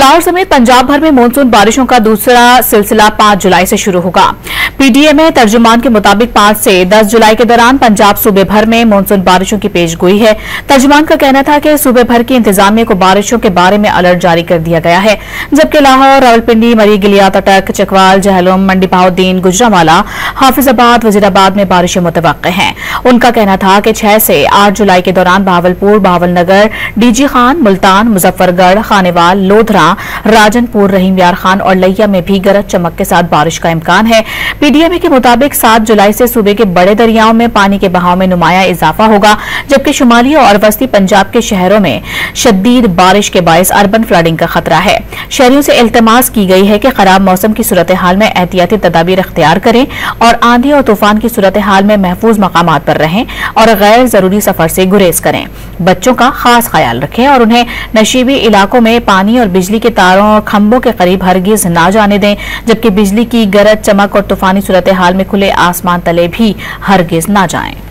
लाहौर समेत पंजाब भर में मानसून बारिशों का दूसरा सिलसिला 5 जुलाई से शुरू होगा। पीडीएमए तर्जुमान के मुताबिक 5 से 10 जुलाई के दौरान पंजाब सूबे भर में मानसून बारिशों की पेशगोई है। तर्जुमान का कहना था कि सूबे भर की इंतजामिया को बारिशों के बारे में अलर्ट जारी कर दिया गया है, जबकि लाहौर, रावलपिंडी, मरी, गिलियात, अटक, चकवाल, जहलम, मंडी बहाउद्दीन, गुजरांवाला, हाफिजाबाद, वजीराबाद में बारिशें मुतवक्किल हैं। उनका कहना था कि 6 से 8 जुलाई के दौरान बहावलपुर, बहावलनगर, डीजी खान, मुल्तान, मुजफ्फरगढ़, खानेवाल, लोधरा, राजनपुर, रहीम यार खान और लैया में भी गरज चमक के साथ बारिश का इम्कान है। पीडीएमए के मुताबिक 7 जुलाई से सूबे के बड़े दरियाओं में पानी के बहाव में नुमाया इजाफा होगा, जबकि शुमाली और वस्ती पंजाब के शहरों में शदीद बारिश के बायस अर्बन फ्लडिंग का खतरा है। शहरियों से इल्तमास की गई है कि खराब मौसम की सूरत हाल में एहतियाती तदाबीर इख्तियार करें और आंधी और तूफान की सूरत हाल में महफूज मकामात पर रहें और गैर जरूरी सफर से गुरेज करें। बच्चों का खास ख्याल रखें और उन्हें नशीबी इलाकों में पानी और बिजली के तारों और खंभों के करीब हरगिज ना जाने दें, जबकि बिजली की गरज चमक और तूफानी सूरत हाल में खुले आसमान तले भी हरगिज ना जाएं।